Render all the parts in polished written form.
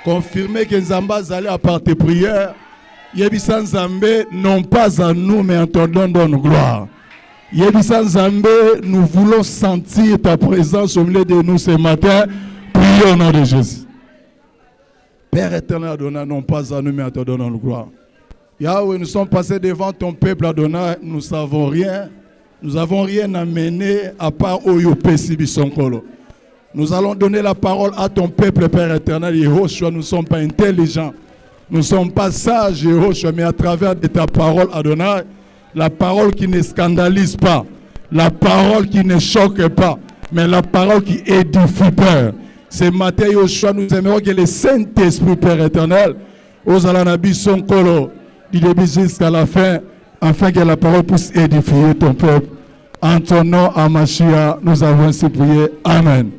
Confirmer que Nzamba allait à part tes prières. Yebisa Nzambe, non pas à nous, mais en ton nom de gloire. Yebisa Nzambe, nous voulons sentir ta présence au milieu de nous ce matin. Prions au nom de Jésus. Père éternel Adonai, non pas à nous, mais en ton nom de gloire. Yahweh, nous sommes passés devant ton peuple Adonai, nous ne savons rien. Nous n'avons rien à mener à part Oyo Pesibi Sonkolo. Nous allons donner la parole à ton peuple, Père éternel, Yehoshua. Nous ne sommes pas intelligents, nous ne sommes pas sages, Yehoshua, mais à travers de ta parole, Adonai, la parole qui ne scandalise pas, la parole qui ne choque pas, mais la parole qui édifie, Père. Ce matin, Yehoshua, nous aimerons que le Saint-Esprit, Père éternel, aux Alanabi Sonkolo, du début jusqu'à la fin, afin que la parole puisse édifier ton peuple. En ton nom, Amashia, nous avons ainsi prié. Amen.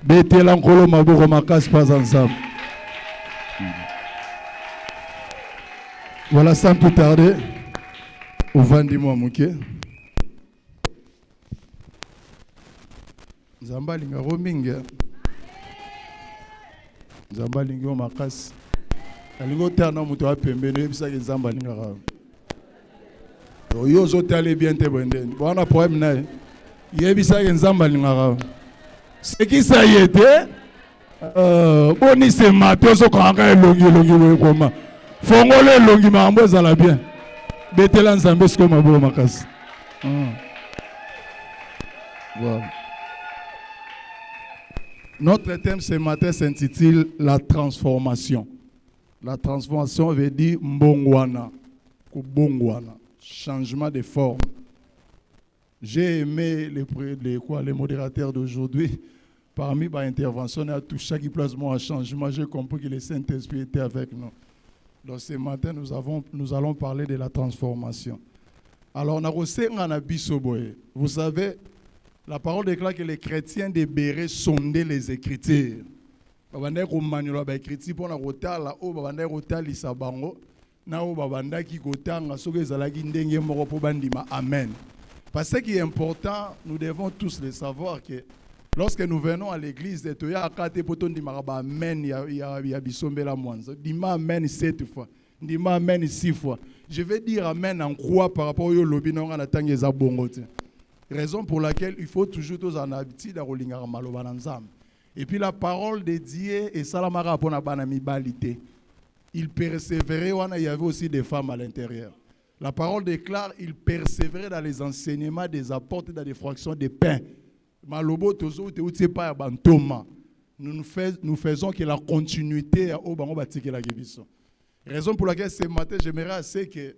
Betelankholo maboko makasi pas ensemble. Voilà, sans plus tarder, au Vandimo Mouké. Zamba linga rominga. Zamba linga makasi. Alingo tana muto apembeno ebisa ke zamba linga ra. Yo zo tale bien te bondeni. Bona problème na. Yebisa ke zamba linga ra. Ce qui ça y était, boni se matin so kanga longi koma. Fongole longi mambo zala bien. Betela nzambe sko mabo makasi. Wow. Notre thème ce matin s'intitule la transformation. La transformation veut dire mbongwana, kubongwana, changement de forme. J'ai aimé les modérateurs d'aujourd'hui. Parmi les interventions, on a tout chaque placement à changement. J'ai compris que le Saint-Esprit était avec nous. Donc ce matin, nous allons parler de la transformation. Alors, on a reçu un abisoboé. Vous savez, la parole déclare que les chrétiens de Béré sondaient les Écritures. Babanda ko manuela ba écriture pour na kotala o babanda kotali sabango na o babanda ki kotanga soki ezalaki ndenge moko po bandima. Amen. Parce que ce qui est important, nous devons tous le savoir que lorsque nous venons à l'église, il y a akate poto ndima ba amen ya bisombela mwanza. Dima amen 7 fois. Dima amen 6 fois. Je vais dire amen en croix par rapport au lobi na ngana tangi za bongo te. Raison pour laquelle il faut toujours tous en habitude à rolinga maloba na nzambe. Et puis la parole de Dieu et Salamara pour la banamibalité. Il persévérait, il y avait aussi des femmes à l'intérieur. La parole déclare, il persévérait dans les enseignements des apôtres, dans les fractions de pain. Malobo tozo te uti pa bantoma. Nous faisons que la continuité au bango batiki la gibiso. Raison pour laquelle ce matin j'aimerais assez que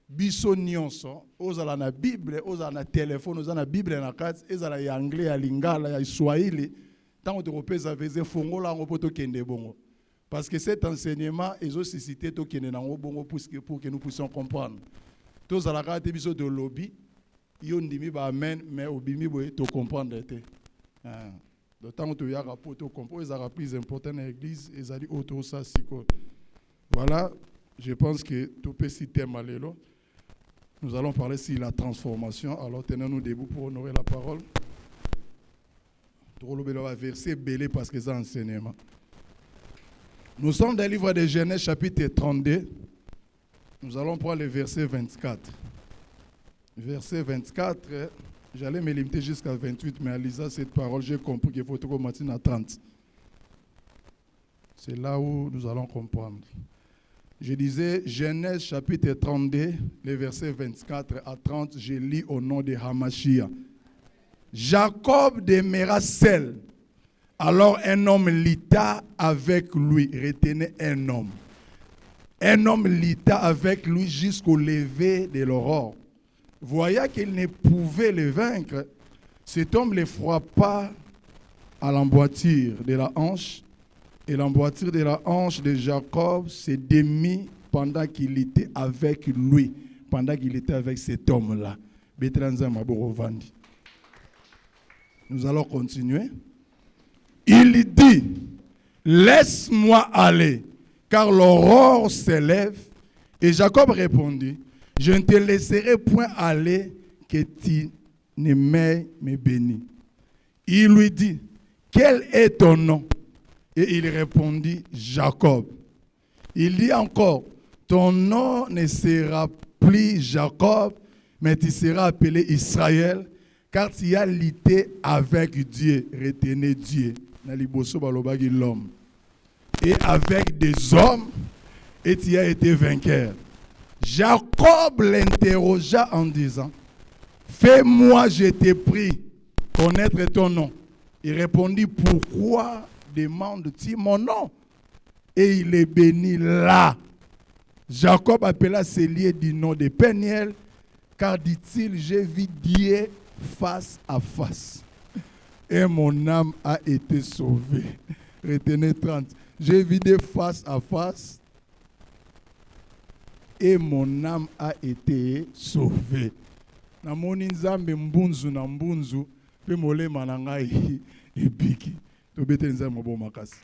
biso nyonso ozala na Bible, ozala na téléphone, ozala na Bible na carte, ozala ya anglais, ya lingala, ya Swahili. Tant que tu as fongo la ngopoto kende bongo. Parce que cet enseignement est aussi cité to kende na bongo pour que nous puissions comprendre. Tous à la carte biso de lobby, yondimi ba amen mais obimi boye to comprendre te. D'autant que tu as rapport to comprendre, les arabes plus important dans l'église, ils a dit auto ça siko. Voilà, je pense que tout peut citer malélo. Nous allons parler sur la transformation. Alors tenons-nous debout pour honorer la parole. Verset belé parce que c'est un enseignement. Nous sommes dans le livre de Genèse chapitre 32. Nous allons prendre le verset 24. Verset 24, j'allais me limiter jusqu'à 28, mais en lisant cette parole, j'ai compris qu'il faut commencer à 30. C'est là où nous allons comprendre. Je disais Genèse chapitre 32, les versets 24 à 30, je lis au nom de Hamashia. Jacob demeura seul. Alors un homme lita avec lui. Retenez un homme. Un homme lita avec lui jusqu'au lever de l'aurore. Voyant qu'il ne pouvait le vaincre, cet homme le frappa à l'emboîture de la hanche. Et l'emboîture de la hanche de Jacob se démit pendant qu'il était avec lui. Pendant qu'il était avec cet homme-là. Nous allons continuer. Il dit, laisse-moi aller, car l'aurore s'élève. Et Jacob répondit, je ne te laisserai point aller, que tu ne m'aies me béni. Il lui dit, quel est ton nom? Et il répondit, Jacob. Il dit encore, ton nom ne sera plus Jacob, mais tu seras appelé Israël, car tu as lutté avec Dieu. Retenez Dieu. L'homme. Et avec des hommes, et tu as été vainqueur. Jacob l'interrogea en disant, fais-moi, je t'ai pris, connaître ton nom. Il répondit, pourquoi demandes-tu mon nom? Et il est béni là. Jacob appela ce lieu du nom de Péniel, car dit-il, j'ai vu Dieu face à face. Et mon âme a été sauvée. Retenez 30. J'ai vu Dieu face à face. Et mon âme a été sauvée. Namoni nzambe mbunzu na mbunzu pe molema na ngai ebiki. Tobete nzambe bo makasi.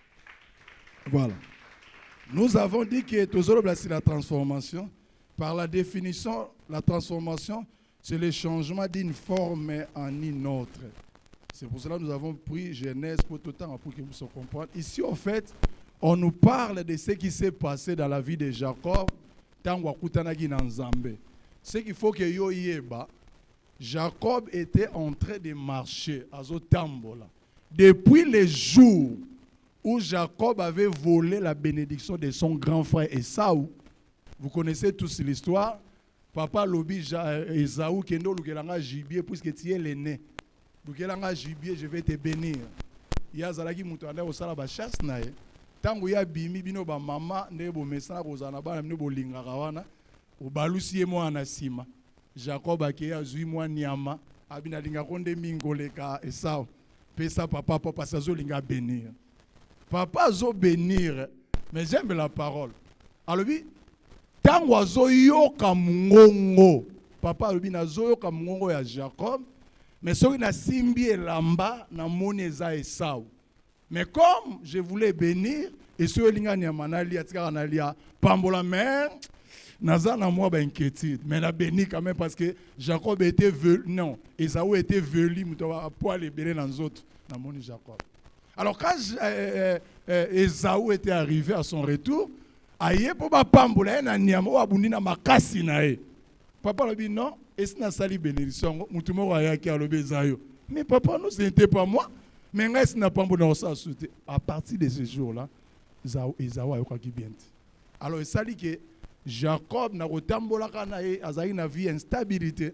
Voilà. Nous avons dit que c'est la transformation. Par la définition, la transformation, c'est le changement d'une forme en une autre. C'est pour cela que nous avons pris Genèse pour tout le temps, pour que vous se compreniez. Ici, en fait, on nous parle de ce qui s'est passé dans la vie de Jacob. Ce qu'il faut que yo yeba, Jacob était en train de marcher à Zotambola. Depuis le jour où Jacob avait volé la bénédiction de son grand frère Esaü, vous connaissez tous l'histoire. Papa lobi Esaü kendo lukelanga gibier puisque tu es l'aîné. Lukelanga gibier, je vais te bénir. Yazalaki mutu anda osala ba chasse na ye. Tango ya bimi bino ba mama ne bo mesana kozana ba ne bo lingaka wana. Obalusi ye mwana sima. Jacob akeya zui mwa nyama abina linga konde mingoleka Esaü. Pesa papa sazo linga bénir. Papa zo bénir, mais j'aime la parole. Alors oui, tango azo yoka mungongo. Papa alobi na zo yoka mungongo ya Jacob, mais soki na simbi elamba na moni eza Esaü. Mais comme je voulais bénir, et ce linga nyama na lia tika na lia pambola mais naza na moi ba inquiétude, mais la béni quand même parce que Jacob était velu, non, Esaü était velu muto a poil ebele na nzoto na moni Jacob. Alors quand Esaü était arrivé à son retour, aye po ba pambola na nyama o abundi na makasi na ye. Papa lui dit non, et c'est na sali bénédiction, mutu moko ayaki alobi Esaü. Mais papa, non, ce n'était pas moi. Mais reste n'a pas bon ça sauter. À partir de ce jour-là, Esaü a eu bien. Alors il s'est dit que Jacob n'a retambola kanae azali na vie instabilité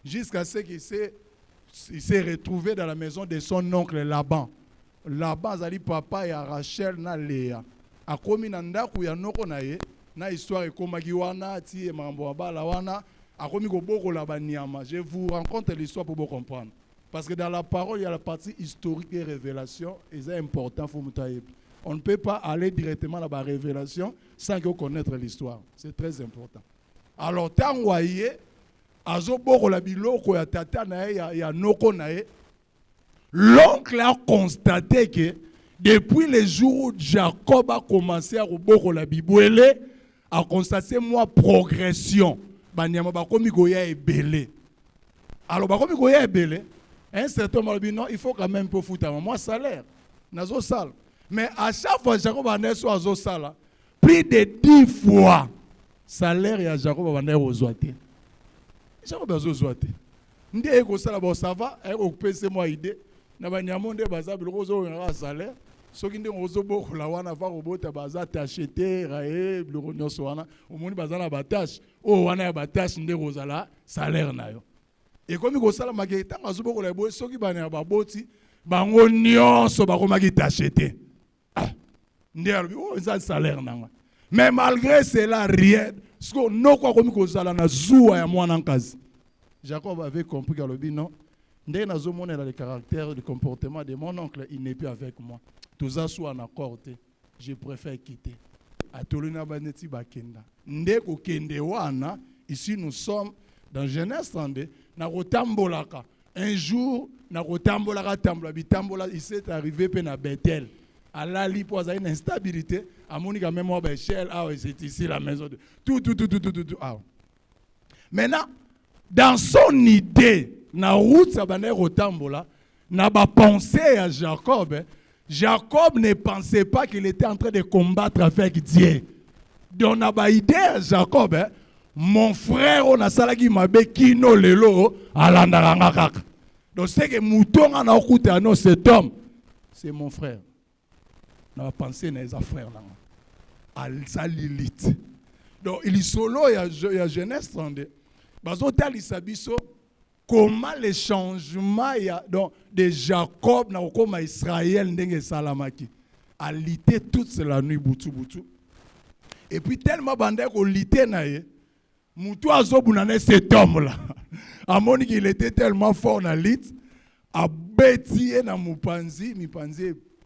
jusqu'à ce qu'il s'est retrouvé dans la maison de son oncle Laban. Laban azali papa ya Rachel na Léa. Akomi na ndaku ya noko na ye na histoire ekomaki wana ti mambo abala wana akomi ko boko la banyama. Je vous raconte l'histoire pour vous comprendre. Parce que dans la parole, il y a la partie historique et révélation, et c'est important, on ne peut pas aller directement dans la révélation sans connaître l'histoire. C'est très important. Alors, tant que vous voyez, l'oncle a constaté que depuis le jour où Jacob a commencé à boko la Bible, a constaté moi progression. Alors, un certain moment, non, il faut quand même pour foutre moi salaire. Nazo sale. Mais à chaque fois, Jacob a né sur Azo sale. Plus de 10 fois, salaire et Jacob a né aux ouatés. Jacob a aux ouatés. Ndé eko sala bo ça va, eko pese moi idée. Na ba nyamonde baza biloko zo ngara salaire. Soki ndé ozo boko la wana va robota baza t'acheter raé biloko nyoso wana. Omoni baza na batache. O wana ya batache ndé kozala salaire na yo. Et comme il sala mageta ngazubo ko la boy soki bana ba boti bango nyonso ba ko magita acheter. Ah. Ndé o za salaire nanga. Mais malgré cela rien, ce qu'on no kwa komi ko sala na zuwa ya mwana nkazi. Jacob avait compris que non. Ndé na zo mona le caractère, le comportement de mon oncle, il n'est plus avec moi. Tout ça soit en accord, je préfère quitter. Atoluna baneti bakenda. Ndé ko kende wana, ici nous sommes dans Genèse 32, na rotambolaka. Un jour, na rotambolaka tambola, il s'est arrivé à Bethel. Allah li pour une instabilité, à Monica même moi Bethel, ah c'est ici la maison de tout. Ah. Maintenant, dans son idée, na route ça banne rotambola, na ba pensée à Jacob, Jacob ne pensait pas qu'il était en train de combattre avec Dieu. Donc, on a une idée, Jacob, hein? Mon frère, on a salagi mabe kino lelo alandaranga. Donc, c'est que mouton en a écouté à nous, cet homme, c'est mon frère. On a pensé à ses frères là. À sa Lilith. Donc, il est solo, il y a Genèse 32. Parce que il comment les changements de Jacob na okoma Israël ndenge salamaki a lité toute la nuit butu. Et puis tellement bandé ko lité na ye mutu azobunane cet homme là amoni qu'il était tellement fort na lit a bêtier na mipanzi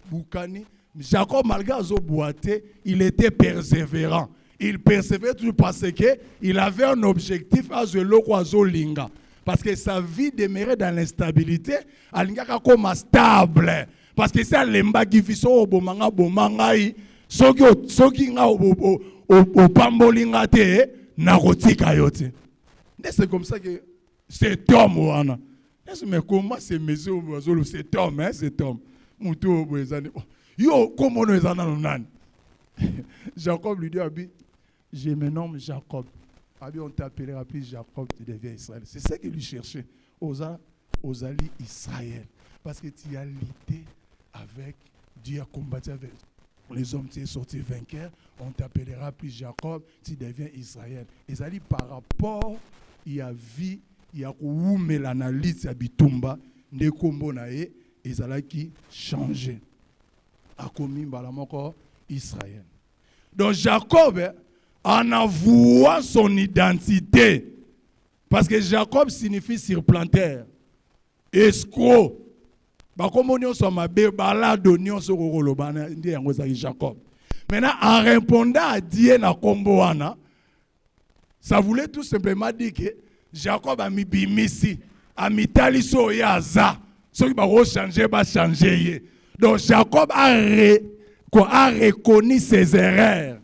bukani. Jacob malgré azoboité il était persévérant. Il persévérait toujours parce qu'il avait un objectif à Linga. Parce que sa vie demeurait dans l'instabilité, elle n'est pas comme stable. Parce que c'est l'emba qui vit au bomanga bomangai, soki nga au pambolinga te na rotika yote. C'est comme ça que cet homme wana. Mais comment c'est monsieur cet homme hein cet homme. Muto boezani. Yo comment nous ezana Jacob lui dit abi, je me nomme Jacob. On t'appellera plus Jacob, tu deviens Israël. C'est ça qu'il lui cherchait. Osali Israël. Parce que tu as lutté avec Dieu, a combattu avec les hommes, tu es sorti vainqueur. On t'appellera plus Jacob, tu deviens Israël. Et ça dit par rapport, il y a vie, il y a où l'analyse à Bitumba, ne kombo nae, et ça là qui changeait. A commis balamoko Israël. Donc Jacob, en avouant son identité, parce que Jacob signifie surplanteur, escroc. Comme on Jacob. Maintenant, en répondant à Dieu na Komboana, ça voulait tout simplement dire que Jacob a mis bimisi, a mis taliso yaza, ce qui va changer. Donc Jacob a reconnu ses erreurs.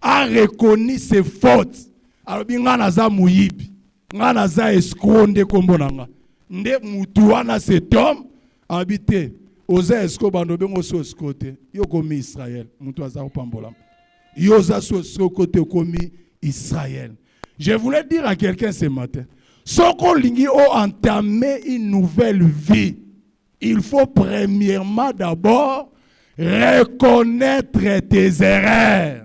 A reconnu ses fautes. Alors, ngana za muyibi, ngana za escroc nde kombonanga. Nde mutuana cet homme habité. Oza escroc bando bengo so escroté. Yo komi Israël, mutu aza opambola. Yo za so escroté komi Israël. Je voulais dire à quelqu'un ce matin, soko lingi o entamer une nouvelle vie. Il faut premièrement d'abord reconnaître tes erreurs.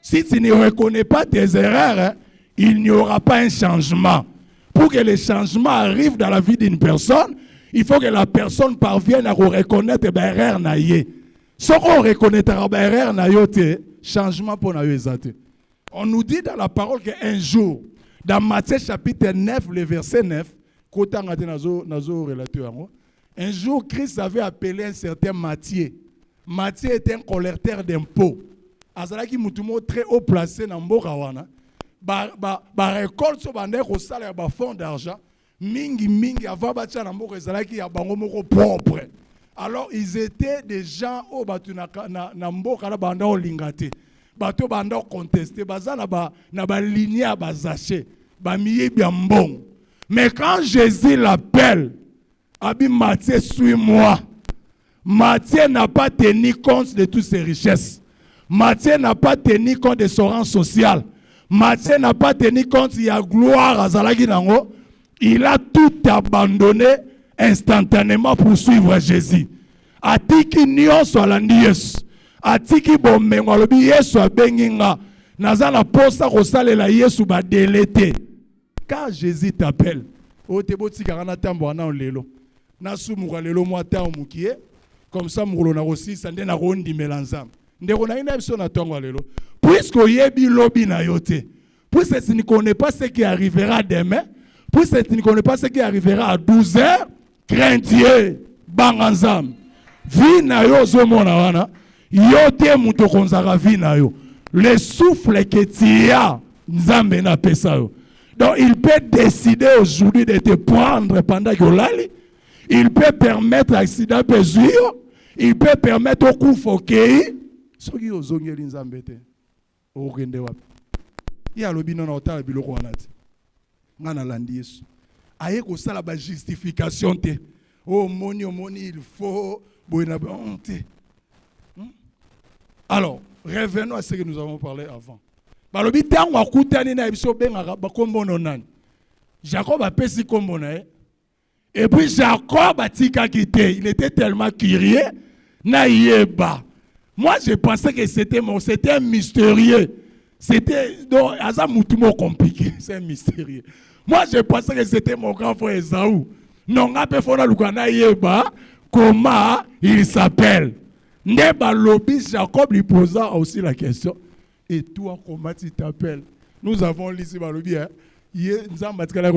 Si tu ne reconnais pas tes erreurs, hein, il n'y aura pas un changement. Pour que le changement arrive dans la vie d'une personne, il faut que la personne parvienne à reconnaître les erreurs. Si on reconnaît les erreurs, changement pour nous. On nous dit dans la parole qu'un jour, dans Matthieu chapitre 9, le verset 9, un jour, Christ avait appelé un certain Matthieu. Matthieu était un collecteur d'impôts. Azalaki mutumo très haut placé dans mboka wana ba récolte so bande ko sala ba fond d'argent mingi avant batia na mboka ezalaki ya bango moko propre. Alors ils étaient des gens au batu na mboka na banda olingate bato banda contester bazana na ba lignée ba zaché ba miye bien bon. Mais quand Jésus l'appelle, Abi Matthieu suis-moi. Matthieu n'a pas tenu compte de toutes ses richesses. Matthieu n'a pas tenu compte de son rang social. Matthieu n'a pas tenu compte de la gloire à Zalagi Nango. Il a tout abandonné instantanément pour suivre Jésus. Atiki nyonso alandi Yesu. Atiki bomengo alobi Yesu abenginga. Nazala posa kosalela Yesu ba délété. Quand Jésus t'appelle, o teboti karana tambo ana lelo. Nasu mukwa lelo mwata omukie. Comme ça mukulo na rosi sande na rondi melanzam. Puisque puisque tu ne connais pas ce qui arrivera demain, puisque tu ne connais pas ce qui arrivera à 12 heures, crains Dieu, banganzam. Vie na yo zomona wana, yo te muto konzara vie na yo. Le souffle que tu as, nzambe na pesa yo. Donc il peut décider aujourd'hui de te prendre pendant que lali. Il peut permettre l'accident pésuir. Il peut permettre au coup foqué. Soki ozongeli nzambe te okende wapi ya lobi nona otala biloko wana te ngana landi Yesu aye ko sala ba justification te o moni il faut boina honte Alors, revenons à ce que nous avons parlé avant. Balobi tango akutani na biso benga ba kombo nonani. Jacob a pesi kombo na. Et puis Jacob a tika quitté. Il était tellement curieux na yeba. Moi je pensais que c'était un mystérieux. C'était donc asa mutumo compliqué, c'est un mystérieux. Moi je pensais que c'était mon grand frère Esaü. Non, ngape fona lukana yeba comment il s'appelle. Neba lobi Jacob lui posa aussi la question. Et toi, comment tu t'appelles? Nous avons ici, nous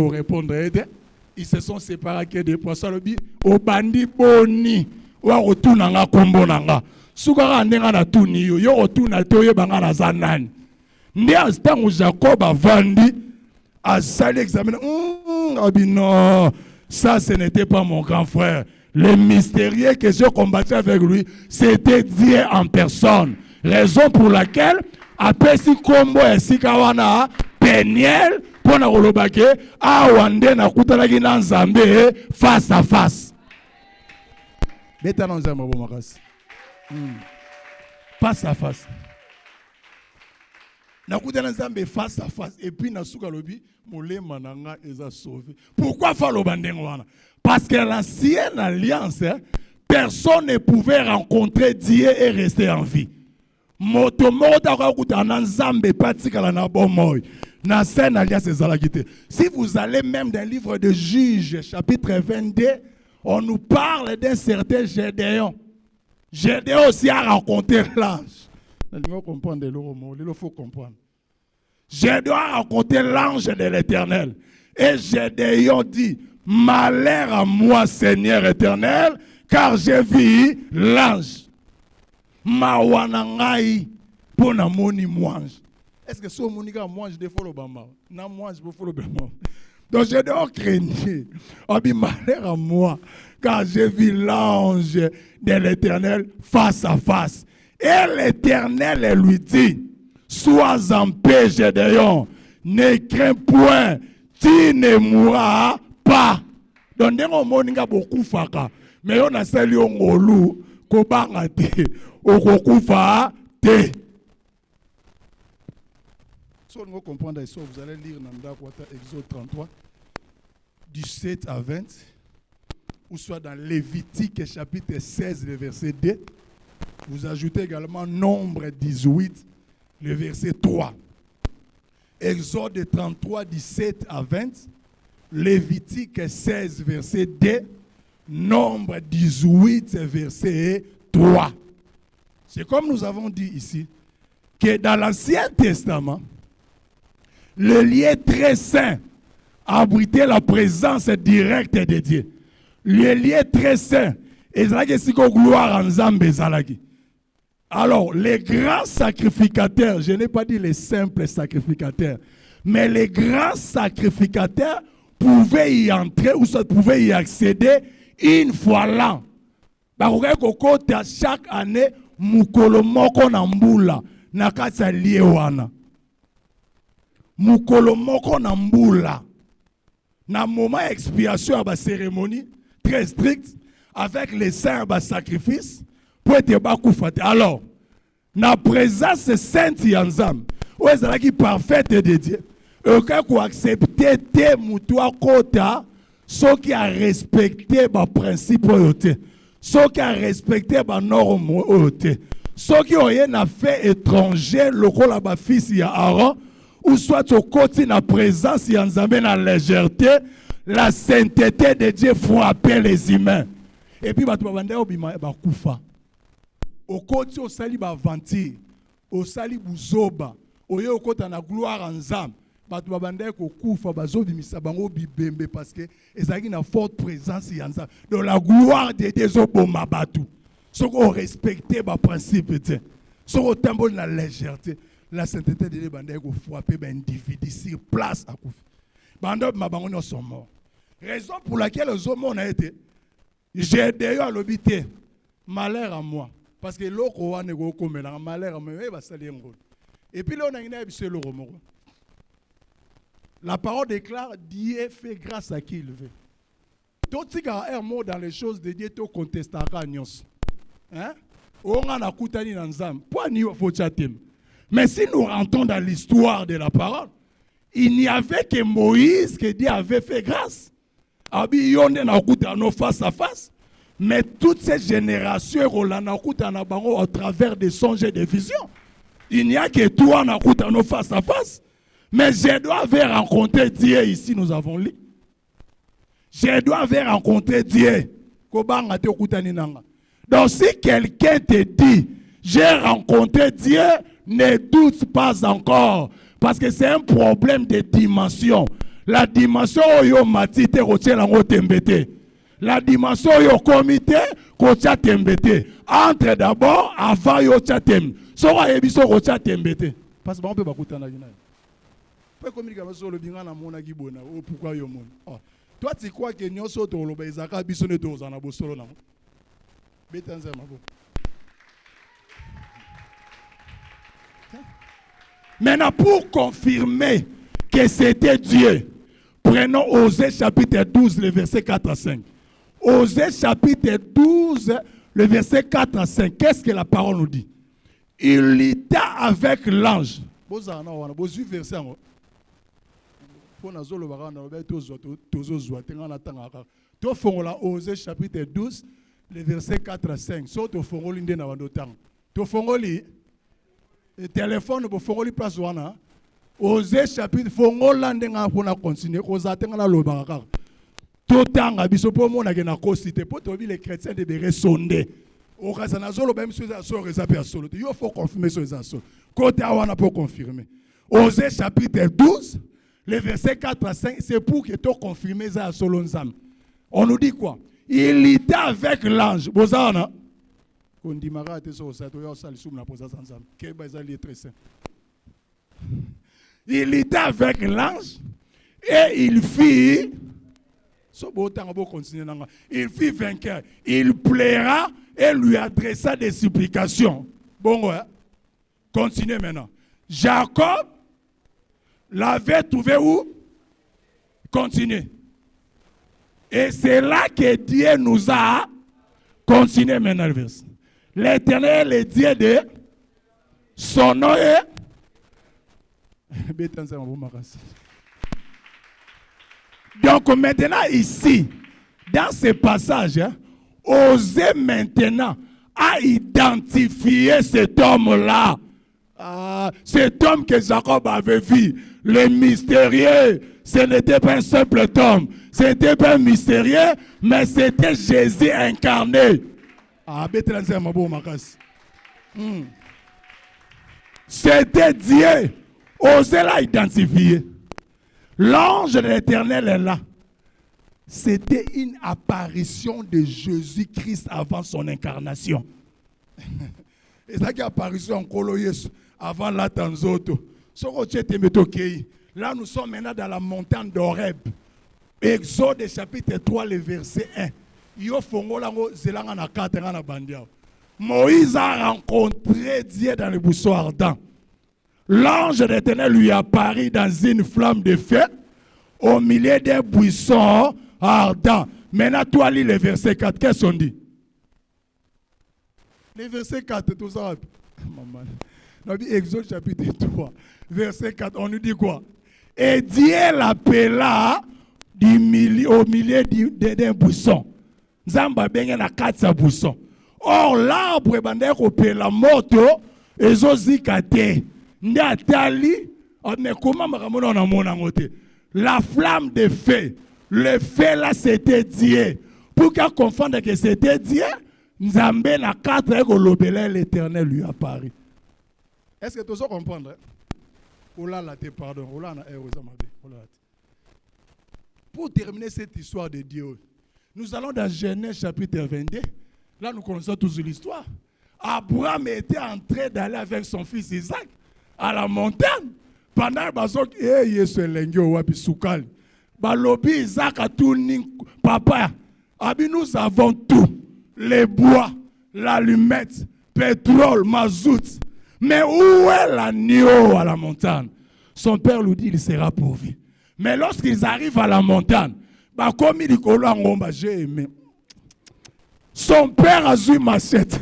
répondre. Ils se sont séparés que des poissons. Au bandi boni, ou à retourner à Kombonanga. Soukara n'enga na tuni yo, yo retourne à toye banga na zanan. Né à ce temps où Jacob a vendu, a sali examiné. Non, ça ce n'était pas mon grand frère. Le mystérieux que j'ai combattu avec lui, c'était Dieu en personne. Raison pour laquelle après si kombo esika wana Peniel pona kolobake awande na kutalaki na Nzambe face à face. Beta na Nzambe bo makasi. Face à face. Na kutana Nzambe face à face et puis na suka lobi molema nanga eza sauvé. Pourquoi fa lobandengo wana? Parce que l'ancienne alliance, personne ne pouvait rencontrer Dieu et rester en vie. Si vous allez même dans le livre de Juges, chapitre 22, on nous parle d'un certain Gédéon. Gédéon aussi a rencontré l'ange. Il faut comprendre. Gédéon a rencontré l'ange de l'Éternel. Et Gédéon dit, malheur à moi, Seigneur éternel, car j'ai vu l'ange. Mawanangai pona moni mouange. Est-ce que ce monika mouange de follow bama? Na mouange pour follow bama. Donc je dois craindre. On dit malheur à moi, car j'ai vu l'ange de l'Éternel face à face. Et l'Éternel lui dit, sois en paix, Gédéon, ne crains point, tu ne mourras pas. Donc on monika beaucoup faka, mais on a sali ngolu ko bangate. Okokufa te. Si vous comprenez ça, vous allez lire dans Exode 33, du 7 à 20, ou soit dans Lévitique chapitre 16, le verset 2. Vous ajoutez également Nombre 18, le verset 3. Exode 33, 17 à 20, Lévitique 16, verset 2, Nombre 18, verset 3. C'est comme nous avons dit ici, que dans l'Ancien Testament, le lieu très saint abritait la présence directe de Dieu. Le lieu très saint, gloire en Zambé. Alors, les grands sacrificateurs, je n'ai pas dit les simples sacrificateurs, mais les grands sacrificateurs pouvaient y entrer ou pouvaient y accéder une fois l'an. Chaque année, mukolo moko na mbula na kati ya lie wana. Mukolo moko na mbula. Na moment expiation à la cérémonie très stricte avec les saints à sacrifice pour être bakoufate. Alors, na présence sainte yanzam, où est la qui parfaite de Dieu. Aucun qui accepter te mutua kota, ceux qui a respecté ba principe yote. Ceux qui ont respecté les normes, ceux qui ont rien fait étranger, le rôle de fils de Aaron, ou soit au côté de la présence de Nzambe dans la légèreté, la sainteté de Dieu frapper les humains. Et puis, au côté au sali bavanti, au sali buzoba, au côté de la gloire en Nzambe. Parce que ils ont une forte présence. Dans la gloire de Dieu, ils ont respecté les principes. Ils ont la légèreté. La sainteté de Dieu, ils ont frappé les individus sur place. Ils sont morts. Raison pour laquelle les hommes ont été. J'ai d'ailleurs l'obité. Malheur à moi. Parce que l'autre, malheur à moi. Et puis là, on a une le romo. La parole déclare, Dieu fait grâce à qui il veut. Tout ce qui a un mot dans les choses de Dieu, tu contesteras. Hein? Mais si nous rentrons dans l'histoire de la parole, il n'y avait que Moïse que Dieu avait fait grâce. Face à face. Mais toutes ces générations, au travers des songes et des visions. Il n'y a que toi en face à face. Mais je dois avoir rencontré Dieu ici, nous avons lu. Je dois avoir rencontré Dieu. Donc si quelqu'un te dit, j'ai rencontré Dieu, ne doute pas encore. Parce que c'est un problème de dimension. La dimension où yo matite rochelango tembete. La dimension où yo comité rocha tembete. Entre d'abord avant yo chatem. Sora ebiso rocha tembete. Parce que on peut pas kutana gina. Peut communiquer avec le binga na mona gibona. Oh pourquoi yo mon. Toi tu crois que nyoso to loba izaka biso ne to zana bosolo na. Betanza mabo. Maintenant, pour confirmer que c'était Dieu, prenons Osée chapitre 12, le verset 4 à 5. Osée chapitre 12, le verset 4 à 5. Qu'est-ce que la parole nous dit? Il était avec l'ange. Osée chapitre 12, le verset 4 à 5. Le téléphone pour faire place wana. Osée chapitre fongola ndenga pona continuer kozatenga na lobaka. Totanga biso po mona ke na kosite po tobi les chrétiens de bere sonde. O kasana zolo ba mso za so rezape solo. Il faut confirmer so za so. Côté wana pour confirmer. Osée chapitre 12, le verset 4 à 5, c'est pour que tu confirmes ça solo nzam. On nous dit quoi? Il était avec l'ange. Bozana il était avec l'ange et il fit vainqueur. Il plaira et lui adressa des supplications. Bon, ouais. Continuez maintenant. Jacob l'avait trouvé où? Continuez. Et c'est là que Dieu nous a continué maintenant le verset. L'Éternel est Dieu de son nom est. Donc maintenant ici, dans ce passage, Osée maintenant à identifier cet homme-là. Cet homme que Jacob avait vu, le mystérieux, ce n'était pas un simple homme, ce n'était pas un mystérieux, mais c'était Jésus incarné. C'était Dieu. Osez la identifier. L'ange de l'Éternel est là. C'était une apparition de Jésus-Christ avant son incarnation. Et ça qui apparition en Kolo Yesu avant la Tanzoto. Là nous sommes maintenant dans la montagne d'Horeb. Exode chapitre 3, le verset 1. Moïse a rencontré Dieu dans le buisson ardent. L'ange de l'Éternel lui apparut dans une flamme de feu au milieu des buissons ardents. Maintenant, toi, lis le verset 4. Qu'est-ce qu'on dit? Le verset 4, tout ça. Exode chapitre 3, verset 4, on nous dit quoi? Et Dieu l'appela au milieu d'un buisson. Zamba benga na katsa buisson. Or l'arbre bandé kopé la moto ezozikate. Ndiatali mais comment makamona na mona ngote. La flamme de feu. Le feu là c'était Dieu. Pour qu'on confonde que c'était Dieu, Nzambe na quatre kolobela l'Éternel lui apparu. Est-ce que tu as comprendre? Ola la te pardon. Ola na Pour terminer cette histoire de Dieu, nous allons dans Genèse chapitre 22. Là, nous connaissons tous l'histoire. Abraham était en train d'aller avec son fils Isaac à la montagne. Pendant que Isaac a tout papa. Nous avons tout. Les bois, l'allumette, pétrole, mazout. Mais où est l'agneau à la montagne? Son père lui dit il sera pourvu. Mais lorsqu'ils arrivent à la montagne, comme il dit j'ai aimé. Son père a eu machette.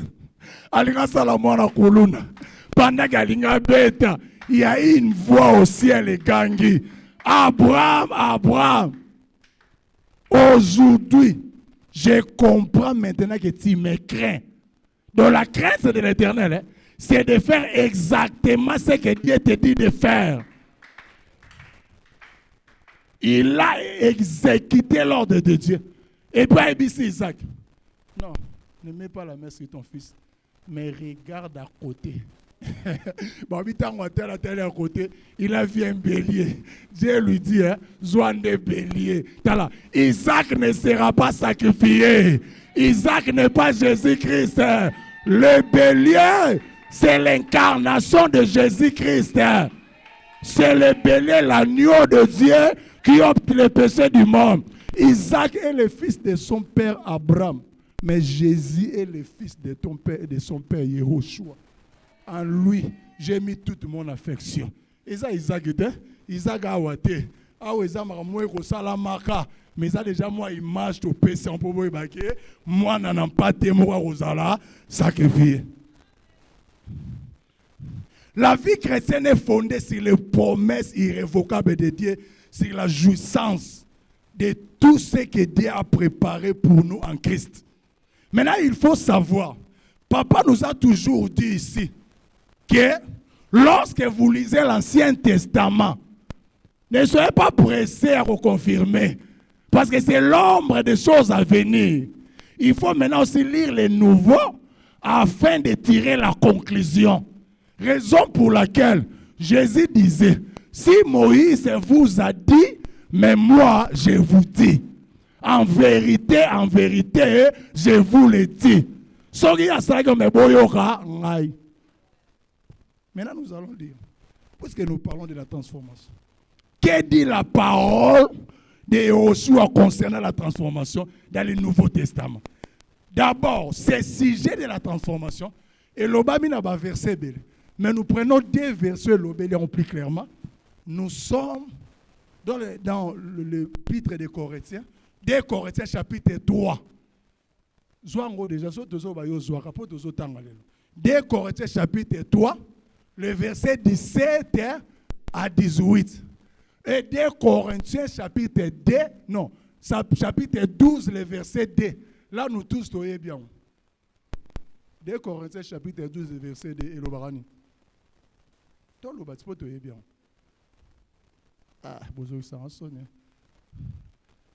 Alinga Salamona Kuluna. Pendant qu'Alinga Beta, il y a une voix au ciel et gangi. Abraham, Abraham. Aujourd'hui, je comprends maintenant que tu me crains. Donc la crainte de l'Éternel, hein, c'est de faire exactement ce que Dieu te dit de faire. Il a exécuté l'ordre de Dieu. Et puis il dit Isaac, non, ne mets pas la main sur ton fils, mais regarde à côté. Bon, à côté, il a vu un bélier. Dieu lui dit, hein, Zoan de bélier. Isaac ne sera pas sacrifié. Isaac n'est pas Jésus-Christ. Hein. Le bélier, c'est l'incarnation de Jésus-Christ. Hein. C'est le bélier, l'agneau de Dieu qui ôte le péché du monde. Isaac est le fils de son père Abraham. Mais Jésus est le fils de ton père et de son père Yehoshua. En lui, j'ai mis toute mon affection. Et ça, Isaac était, Isaac a ouaté. Ah oui, ça m'a moué au salamaka. Mais ça déjà, moi, image au péché, on peut voir, moi, n'en pas témoin aux ala, sacrifié. La vie chrétienne est fondée sur les promesses irrévocables de Dieu, sur la jouissance de tout ce que Dieu a préparé pour nous en Christ. Maintenant, il faut savoir, Papa nous a toujours dit ici, que lorsque vous lisez l'Ancien Testament, ne soyez pas pressés à reconfirmer, parce que c'est l'ombre des choses à venir. Il faut maintenant aussi lire les nouveaux afin de tirer la conclusion. Raison pour laquelle Jésus disait, si Moïse vous a dit, mais moi je vous dis. En vérité, je vous le dis. Maintenant, nous allons dire, puisque nous parlons de la transformation, que dit la parole de Yoshua concernant la transformation dans le Nouveau Testament? D'abord, ce sujet de la transformation, et l'Obamina va verset belé. Mais nous prenons deux versets, l'Obélé plus clairement. Nous sommes dans le l'épître des Corinthiens, 2 Corinthiens chapitre 3. 2 Corinthiens chapitre 3. Le verset 17 à 18. Et 2 Corinthiens chapitre 2, non, chapitre 12, le verset 2. Là, nous tous voyons bien. 2 Corinthiens chapitre 12, le verset 2, et le barani. Tout le bâtiment, vous voyez bien. Ah, vous avez ça en sonne.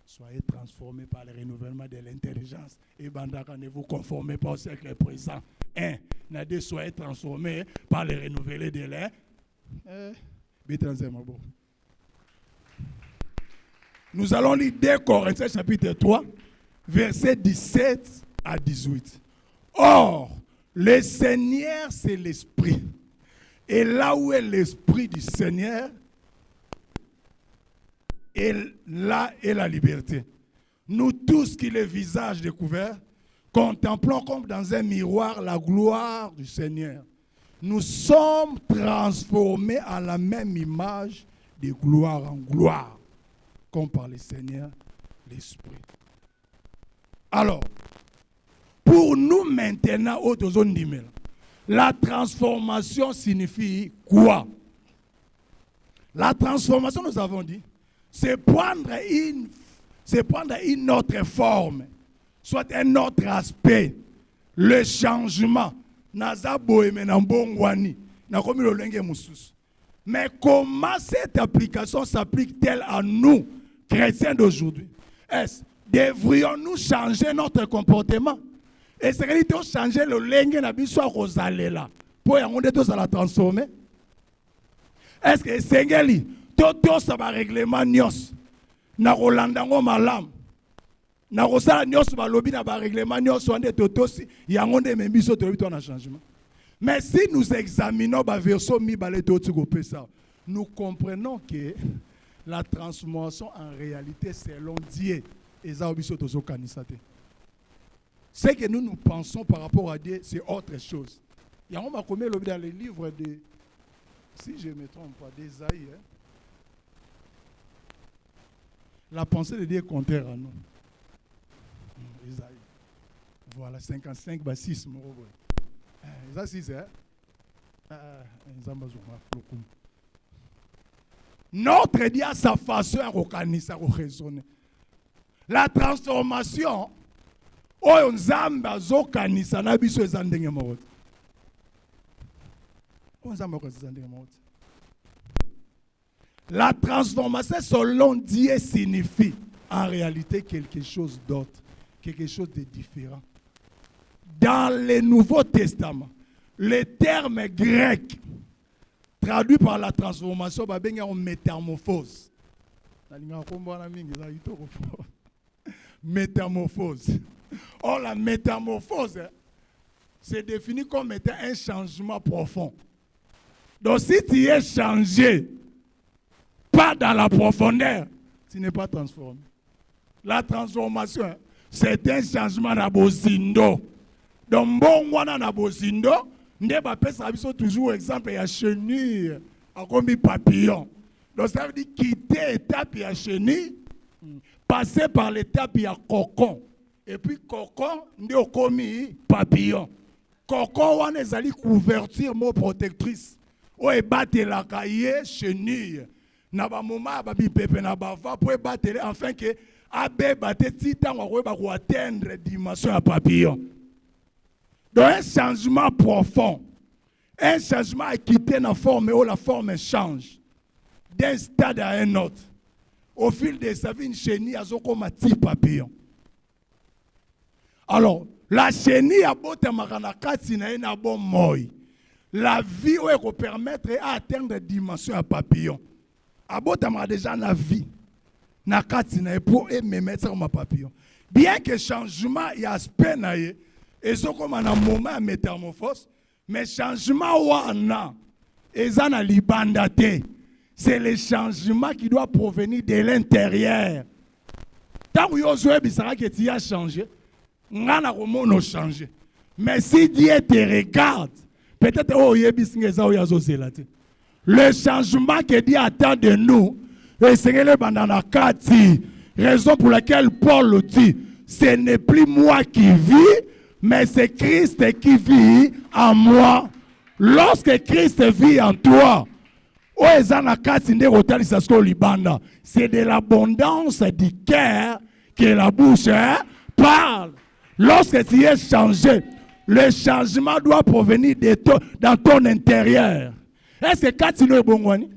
Soyez transformés par le renouvellement de l'intelligence. Et bandaka, ne vous conformez pas au siècle présent. Soyez transformés par le renouvelé de l'air. Nous allons lire 2 Corinthiens chapitre 3, versets 17 à 18. Or, le Seigneur, c'est l'Esprit. Et là où est l'Esprit du Seigneur, et là est la liberté. Nous tous qui les visages découverts, contemplons comme dans un miroir la gloire du Seigneur. Nous sommes transformés à la même image de gloire en gloire, comme par le Seigneur, l'Esprit. Alors, pour nous maintenant, la transformation signifie quoi? La transformation, nous avons dit, c'est prendre une autre forme, soit un autre aspect, le changement. Mais comment cette application s'applique-t-elle à nous, chrétiens d'aujourd'hui? Devrions-nous changer notre comportement? Est-ce que nous changer le langue na biso rosalela pour y tous à la transformer? Est-ce que Sengeli tout ça va règlement nyos na rolandango malam na rosala nyos ba lobi na ba règlement nyos wande totosi yango nde membiso to biso na changement. Mais si nous examinons ba verso mi balé toti ko pesa, nous comprenons que la transformation en réalité selon Dieu et ça biso tozo kanisate. Ce que nous pensons par rapport à Dieu, c'est autre chose. Il y a un comme dans les livres de, si je ne me trompe pas, d'Ésaïe. La pensée de Dieu est contraire à nous. Ésaïe. Voilà, 55, 6. Ça, c'est notre Dieu a sa façon de raisonner. La transformation, oyo nzambe azokanisa na biso eza ndenge moko. La transformation selon Dieu signifie en réalité quelque chose d'autre, quelque chose de différent. Dans le Nouveau Testament, le terme grec traduit par la transformation, c'est métamorphose. Métamorphose. Or, la métamorphose, c'est défini comme étant un changement profond. Donc, si tu es changé, pas dans la profondeur, tu n'es pas transformé. La transformation, c'est un changement dans bosindo. Donc, bon, on a dans bosindo, on toujours exemple, il y a chenille, comme papillon. Donc, ça veut dire quitter l'étape, il y a chenille, passer par l'étape, il y a cocon. Et puis, cocon, on a commis papillon. Cocon, on a une couverture, mot protectrice. On a battu la cahier, chenille. Na ba moment ba bi pepe na ba va pour battre enfin que abe battre titan pour atteindre dimension à papillon. Donc un changement profond, un changement à quitter la forme où la forme change d'un stade à un autre. Au fil de sa vie, une chenille a comme un petit papillon. Alors la chenille a beau te maranakati na ina bon moi. La vie où elle permettre à atteindre dimension à papillon. Abotama déjà la vie na kati na pour me mettre comme papillon. Bien que changement y a aspect na ye et so comme un moment métamorphose mais changement wana ezana libandate c'est le changement qui doit provenir de l'intérieur. Tant que Yosué bisara que tu as changé ngana komono changer. Mais si Dieu te regarde peut-être oh yebisingeza o yazo zelate. Le changement que Dieu attend de nous, et c'est le bandanakati, raison pour laquelle Paul dit, ce n'est plus moi qui vis, mais c'est Christ qui vit en moi. Lorsque Christ vit en toi, c'est de l'abondance du cœur que la bouche parle. Lorsque tu es changé, le changement doit provenir de dans ton intérieur. Est-ce que quand tu es bon,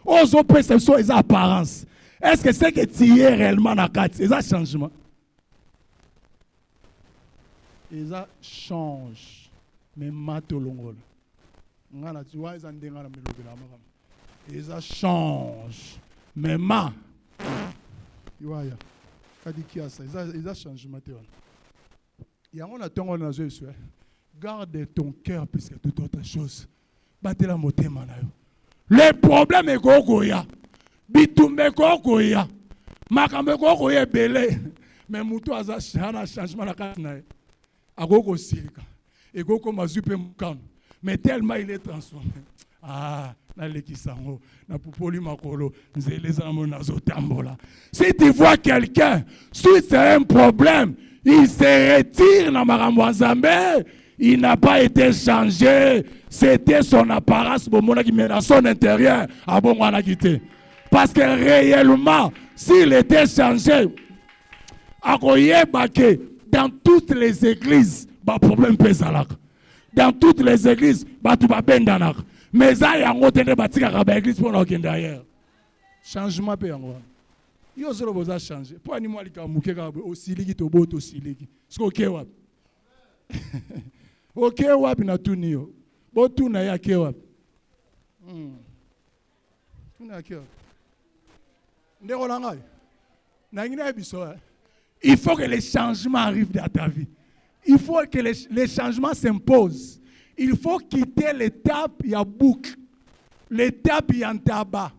aux autres perceptions et apparences, est-ce que c'est que tu es réellement dans le c'est un changement? Et ça change. Mais matolongol. Et ça change. Mais ma. Il ça changement. Il y a un attend dans le garde ton cœur plus que toute autre chose. Le problème est que bitumbe kokoya makambe kokoya belé mais mutu aza changement la carte na akoko silika et koko mazupe mukano mais tellement il est transformé na lekisango na pupoli makolo nzele za mona zotambola. Si tu vois quelqu'un si c'est un problème il se retire na makambo nzambe. Il n'a pas été changé. C'était son apparence qui met dans son intérieur. Parce que réellement, s'il était changé, dans toutes les églises, il y a un problème. Dans toutes les églises, il y a un problème. Mais il y a un église pour nous d'ailleurs. Changement. Il y a un changé. Pour nous, il y a un ok wapi na tunio bo tuna yake wapi tuna yake ndeko langai na ngine biso il faut que les changements arrivent dans ta vie. Il faut que les changements s'imposent. Il faut quitter l'étape ya boucle, l'étape ya ntaba.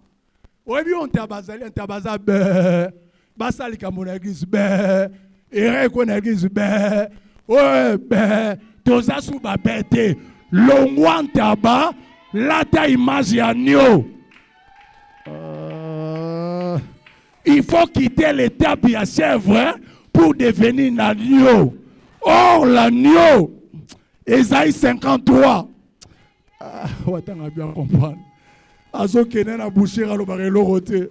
Oyebi on tabazali tabaza be basali ka mon église be ere ko na église be ouais be toza sous ba bête longwan taba lata image ya nio. Il faut quitter l'étape ya chèvre pour devenir l'agneau. Or l'agneau Esaïe 53. On va bien comprendre. Azo kene na bouchera lo barelo rote.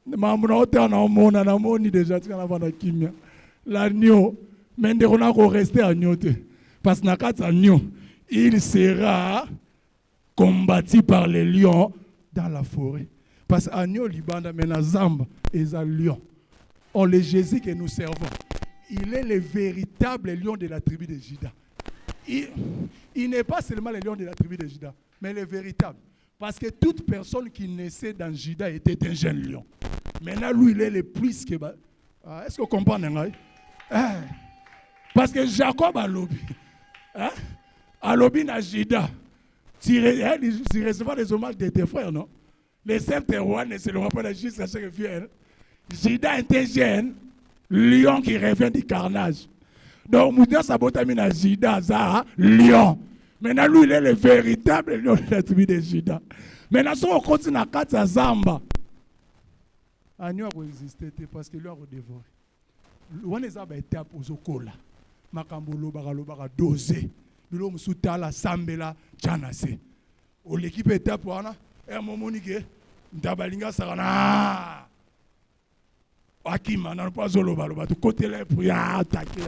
Mamuna ota na mona na moni déjà tika na vana kimia. L'agneau, mais on a rester agneau te. Parce que na kat agneau, il sera combattu par les lions dans la forêt. Parce que agneau libanda mais na zamba et un lion. Or le Jésus que nous servons, il est le véritable lion de la tribu de Juda. Il n'est pas seulement le lion de la tribu de Juda, mais le véritable. Parce que toute personne qui naissait dans Juda était un jeune lion. Maintenant, lui, il est le plus que... Est-ce que vous comprenez? Parce que Jacob a lobby. A lobby dans Juda. Tu recevras les hommages de tes frères, non? Les sept rois ne se le rappellent jusqu'à ce que vienne. Juda était jeune, lion qui revient du carnage. Donc, Moussa Sabotami na Juda, ça, lion. Maintenant, lui, il est le véritable lion de la tribu de Juda. Maintenant, si on continue à Katsa Zamba, Agneau a résisté parce que lui a redévoré. On est à l'étape aux Okola. Makambolo, Baralo, dosé. Bilo Msoutala, Sambela, Tchanase. Au l'équipe étape, on a un moment que Ndabalinga Sarana. Akima, n'a pas Zolo, Baloba, tout côté là, pour attaquer.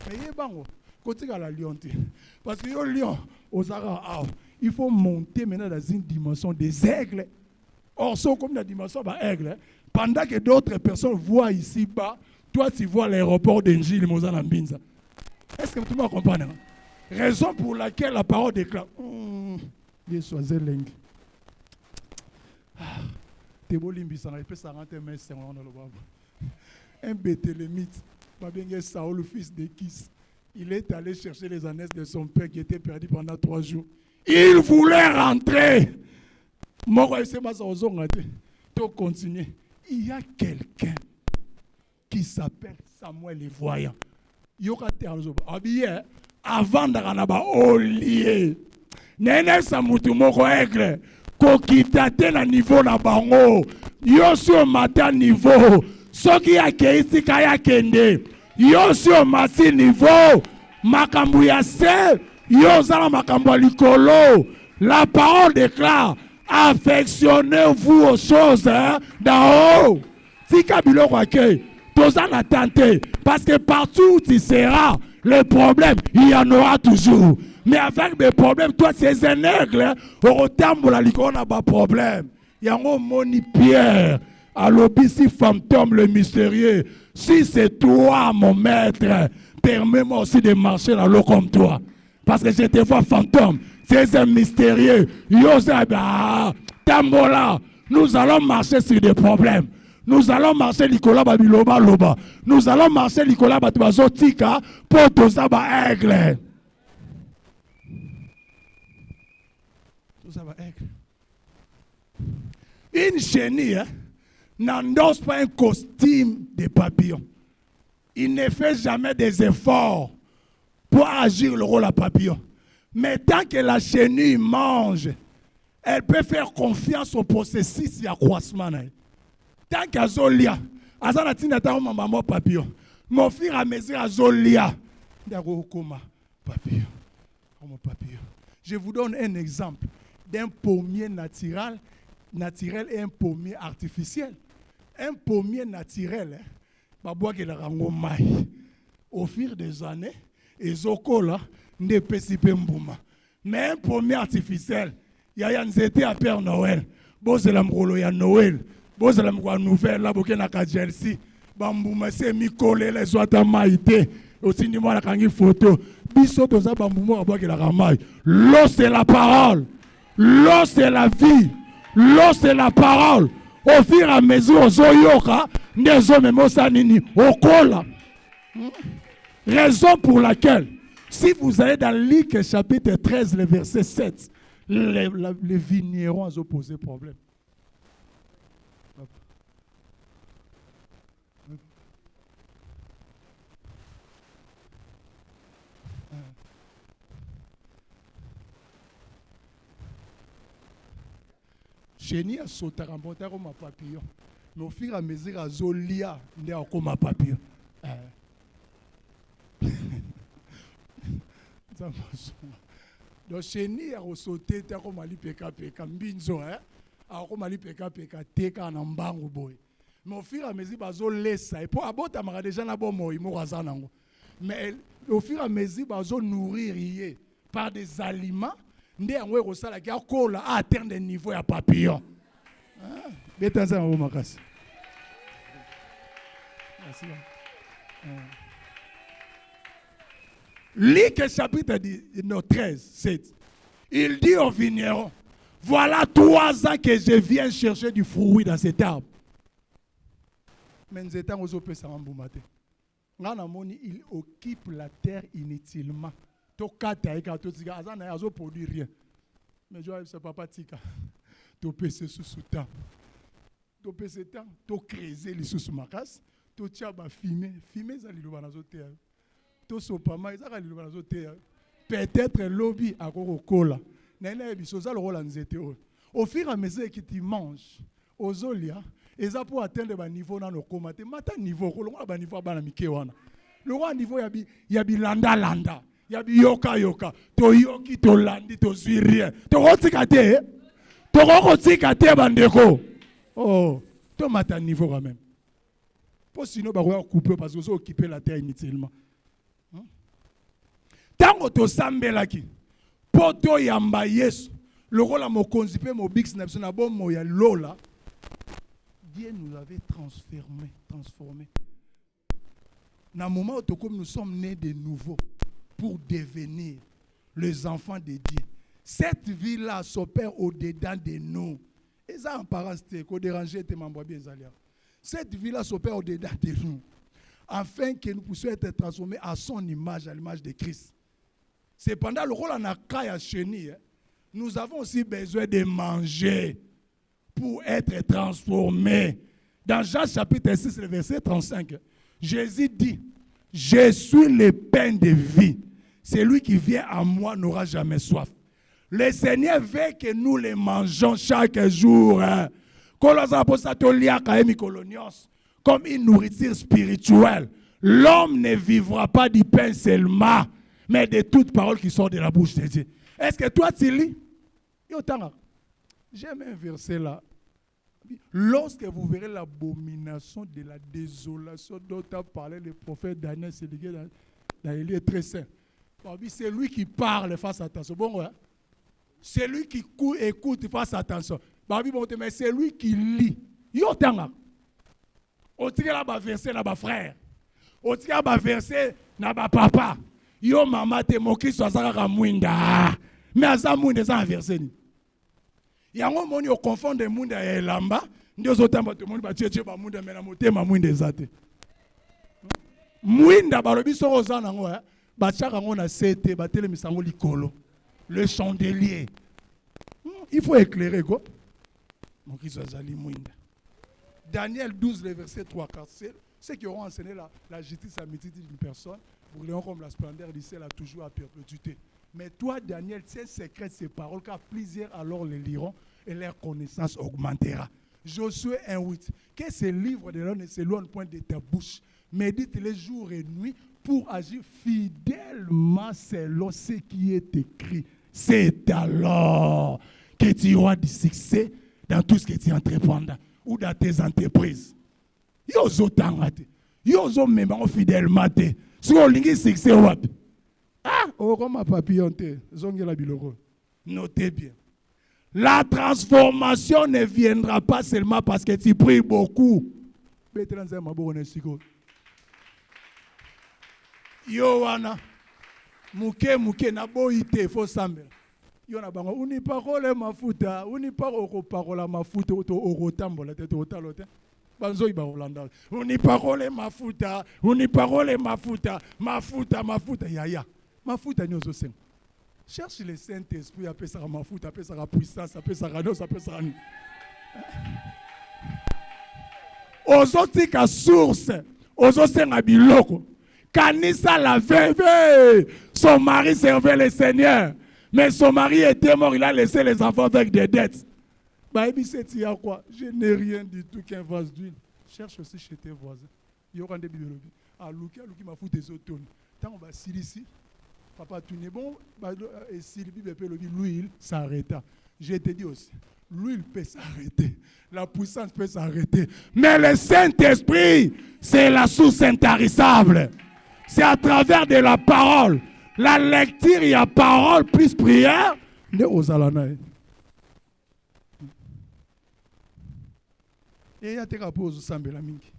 Mais il est bon. Côté à la lion, parce que le lion, aux Arabes, il faut monter maintenant dans une dimension des aigles. Or, c'est comme la dimension des aigles. Pendant que d'autres personnes voient ici-bas, toi, tu vois l'aéroport d'Enji, le Mozambique. Est-ce que tout le monde comprend? Raison pour laquelle la parole déclare. Dieu soit zéleng. T'es beau limbi, ça peut s'arrêter, mais c'est un bétélémite. Saoul, le fils de Kis. Il est allé chercher les ânesses de son père qui était perdu pendant 3 jours. Il voulait rentrer. Moi, je vais continuer. Il y a quelqu'un qui s'appelle Samuel le voyant. Il y a avant d'arriver au lieu. Nene Samutu moko aigle. Kokitate na niveau na bango. Yo sur matin niveau. Soki akeisi kaya kende. Yo sur mati niveau. Makambu ya se. Yo zala makambu likolo. La parole déclare. Affectionnez-vous aux choses d'en haut. Si Kabilo Kwake, Tozan a tenté. Parce que partout où tu seras, les problèmes, il y en aura toujours. Mais avec des problèmes, toi, c'est un aigle. Au terme de la licorne, on n'a pas de problème. Il y a un moni Pierre. Alors, si fantôme le mystérieux, si c'est toi, mon maître, permets-moi aussi de marcher dans l'eau comme toi. Parce que je te vois fantôme. C'est un mystérieux. Tambola. Nous allons marcher sur des problèmes. Nous allons marcher Nicolas Babiloba Loba. Nous allons marcher Nicolas Batubazotika pour tout ça, aigle. Tout ça, aigle. Une chenille n'endosse pas un costume de papillon. Il ne fait jamais des efforts pour agir le rôle à papillon. Mais tant que la chenille mange, elle peut faire confiance au processus d'accroissement. Tant qu'Azolia, Azanatina maman papillon, mon fils à mesure Azolia, papillon. Je vous donne un exemple d'un pommier naturel et un pommier artificiel. Un pommier naturel, au fil des années, et Zokola ne pesipe mbouma. Mais un pommier artificiel, il y a un zété à Père Noël. Bon, c'est l'ambrolo, il y a Noël. Bon, c'est l'ambrolo nouvelle, là, il y a Jersey. Bambouma, c'est Mikole, les autres maïté. Aussi, ni moi, la kangi photo. Biso, tout ça, bambouma, à la ramaille. L'eau, c'est la parole. L'eau, c'est la vie. L'eau, c'est la parole. Au fur et à mesure, aux oyoka, des hommes, mosanini, au kola. Raison pour laquelle, si vous allez dans Luc chapitre 13, le verset 7, les vignerons ont posé problème. Chenille a sauté à monter comme un papillon. Mais au fur et à mesure, à Zolia, il est comme un papillon. Donc chenille a sauté comme ali peka mbinzo hein. Alors comme ali peka teka na mbangu boy. Mais au fur et à mesure bazo laissa et pour abota mara déjà na bon moi mo razanango. Mais au fur et à mesure bazo nourrir par des aliments ndé ngwe ko sala ki akola à atteindre des niveaux ya papillon. Ah, betanza ngo makasi. Merci. Luc chapitre 13, 7. Il dit au vigneron, voilà 3 ans que je viens chercher du fruit dans cet arbre. Mais nous étions aux opés sans boumate. Il occupe la terre inutilement. Tokata eka totika azana azo produire rien. Mais je sais papa tika. To pese sous temps. To pese temps, to creuser les sous makas, to tia ba fumer za liloba na zote. To sopama za liloba na zote. Peut-être lobby à kokola. Nene bisoza le rôle nzete o. Au fur et à mesure que tu manges, aux olia, et ça pour atteindre le niveau dans le coma. Mata niveau, le niveau bana mikewana. Le roi niveau yabi landa. Yabi yoka. To yoki to landi to suis rien. To rotikate. To rotikate bandeko. Oh, to mata niveau quand même. Pour sinon ba couper parce que vous occupez la terre inutilement. Tango to sambelaki. Poto yamba Yesu. Le rôle à mon conzipe, mon big snap, c'est un bon mot, il y a Lola. Dieu nous avait transformés. Dans le moment où nous sommes nés de nouveau pour devenir les enfants de Dieu. Cette vie-là s'opère au-dedans de nous. Et ça, en parlant, c'était qu'on dérangeait tes membres bien aliens. Cette vie-là s'opère au-dedans de nous. Afin que nous puissions être transformés à son image, à l'image de Christ. Cependant, le rôle en a à chenille. Nous avons aussi besoin de manger pour être transformés. Dans Jean chapitre 6, le verset 35, Jésus dit, je suis le pain de vie. Celui qui vient à moi n'aura jamais soif. Le Seigneur veut que nous les mangeons chaque jour. Comme une nourriture spirituelle. L'homme ne vivra pas du pain seulement, mais de toutes paroles qui sortent de la bouche de Dieu. Est-ce que toi tu lis? J'aime un verset là. Lorsque vous verrez l'abomination de la désolation dont a parlé le prophète Daniel, c'est dans les lieux très saints. C'est lui qui parle, face attention. Bon, ouais. C'est lui qui écoute, face attention. Mais c'est lui qui lit. Yo tanga. On tire là-bas verset là-bas frère. On tire là-bas verset là-bas papa. Yo maman te moki so azaka mwinda. Mais aza mwinda za verset ni. Yango moni o confondre mwinda ya elamba, ndio zotamba to moni ba cheche ba mwinda mena motema mwinda ezate. Mwinda balobi soko za nango ba chaka ngo na sete ba telemisa ngo likolo. Le chandelier. Il faut éclairer quoi. Moki so azali mwinda. Daniel 12 le verset 3 4 ceux qui auront enseigné la justice à midi d'une personne brûleront comme la splendeur du ciel a toujours à perpétuité. Mais toi, Daniel, ces secrets, ces paroles, car plusieurs alors les liront et leur connaissance augmentera. Josué 1:8. Que ces livres de l'homme ne s'éloignent point de ta bouche. Médite-les jour et nuit pour agir fidèlement selon ce qui est écrit. C'est alors que tu auras du succès dans tout ce que tu entreprends ou dans tes entreprises. Yozo tangate. Yozo memang fidèlement te. Si on lingi succès wapi. Ah, oroma papillon te. Zongela biloko. Notez bien. La transformation ne viendra pas seulement parce que tu pries beaucoup. Yo wana. Muke na boite fo sambela. Yo na bango uni parole mafuta, uni parola mafuta to orotambola te to otalote. Banzo iba Holanda. Uni parole mafuta, mafuta yaya. Mafuta nyozo sen. Cherche le Saint-Esprit, appelle ça mafuta, appelle ça puissance, appelle ça ranos, appelle ça ni. Ozotika source, ozosenga biloko. Kanisa la veuve, son mari servait le Seigneur. Mais son mari était mort, il a laissé les enfants avec des dettes. Quoi? Je n'ai rien du tout qu'un vase d'huile. Cherche aussi chez tes voisins. Il y aura des biologies. Ah, Luki m'a foutu des autones. Tant on va ici, Papa, tu n'es bon. Et si l'huile s'arrêta. Je te dis aussi, l'huile peut s'arrêter. La puissance peut s'arrêter. Mais le Saint-Esprit, c'est la source intarissable. C'est à travers de la parole. La lecture, il y a parole plus prière. Ne osalanae. Et il y a des rapports au Sambela Mingi.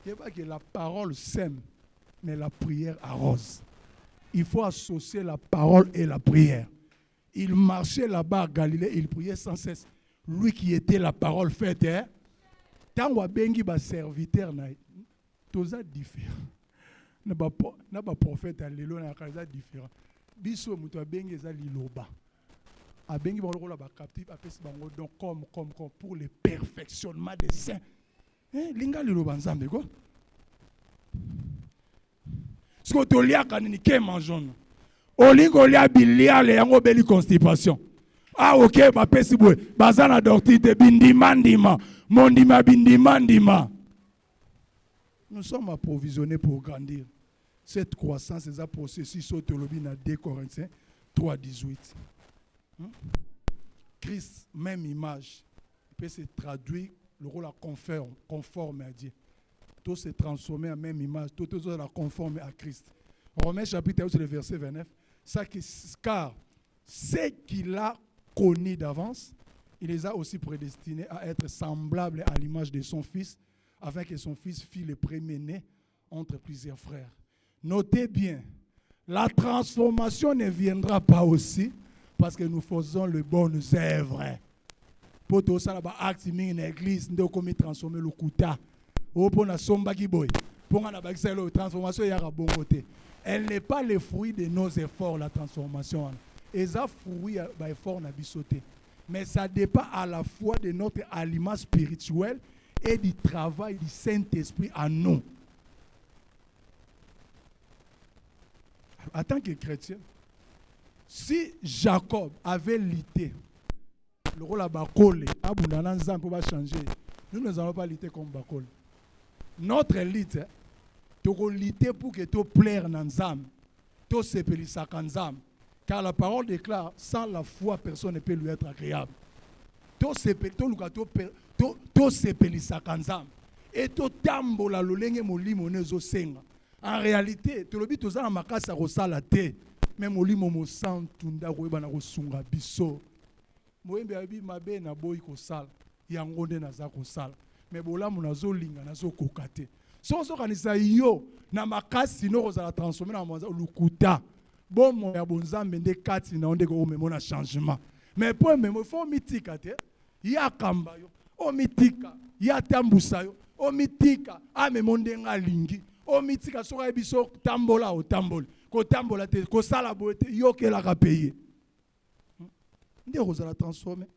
Il n'y a pas que la parole sème, mais la prière arrose. Il faut associer la parole et la prière. Il marchait là-bas à Galilée, il priait sans cesse. Lui qui était la parole faite, tant que bengi ba serviteur na toza différent. Na ba prophète alelo na kaza différent. Biso muto bengi eza liloba. A bengi ba lokola ba captif apesi bango donc comme pour le perfectionnement des saints. Linga liloba nzambe ko. Ce que tu lis kanini ke mangeons. Olingo lia bilia le yango beli constipation. Ah ok, ba pesi boy. Bazana doctite bindimandima, mondima bindimandima. Nous sommes approvisionnés pour grandir. Cette croissance est un processus au théologie dans 2 Corinthiens 3:18. Christ, même image, il peut se traduire le rôle conforme à Dieu. Tout se transformer en même image, tout la conforme à Christ. Romains chapitre 1, le verset 29. Car ce qu'il a connu d'avance, il les a aussi prédestinés à être semblables à l'image de son Fils, afin que son Fils fût le premier-né entre plusieurs frères. Notez bien, la transformation ne viendra pas aussi parce que nous faisons les bonnes œuvres. Pour tout ça, dans l'église, nous avons transformé le kuta. Pour la transformation, il y a un bon côté. Elle n'est pas le fruit de nos efforts, la transformation. Et ça, fruit d'efforts, n'a sauté. Mais ça dépend à la fois de notre aliment spirituel et du travail du Saint-Esprit en nous. En tant que chrétien, si Jacob avait lutté, le rôle à Bakole, Abundananzam pour changer, nous n'allons pas lutter comme Bakole. Notre lutte, tu dois lutter pour que tu plaires dans Nzam, tu s'épélisses à Nzam. Car la parole déclare, sans la foi, personne ne peut lui être agréable. Tu s'épélisses à Nzam. Et tu tambola lolenge molimo nezo senga. En réalité, tu le dis tous en makasa rosala te, mais molimo mo santunda koyeba na kosunga biso. Moyembe abi mabe na boyi kosala, yango nde naza kosala. Mais bolamu nazo linga nazo kokate. So kanisa yo na makasi no kozala transformer na mwanza lukuta. Bon mo ya bonzambe nde kati na onde ko memona changement. Mais pour memo faut mitika te. Ya kamba yo, o mitika, ya tambusa yo, o mitika, a memonde nga lingi. O mitika soka biso tambola o tamboli. Ko tambola te, ko sala boete yo ke la ka payer. Nde kozala transformer.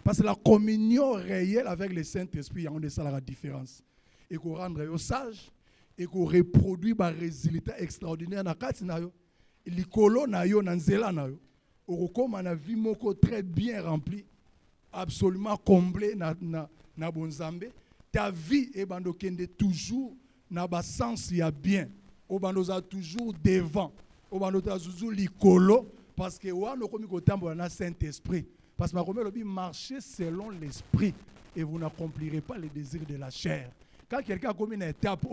Parce que la communion réelle avec le Saint-Esprit, il y a une différence. Et qu'on rendre aux sages, et qu'on reproduit des résultats extraordinaires dans le cas l'icolo na yo na nzela na yo. Comme on a vu moko très bien rempli, absolument comblé na bonzambe. Ta vie est bandokende toujours na ba sens ya bien. Obandoza toujours devant. Obandoza toujours l'icolo parce que on komi ko tambola na Saint-Esprit. Parce que ma marchez selon l'esprit et vous n'accomplirez pas les désirs de la chair. Quand quelqu'un a commis une étape,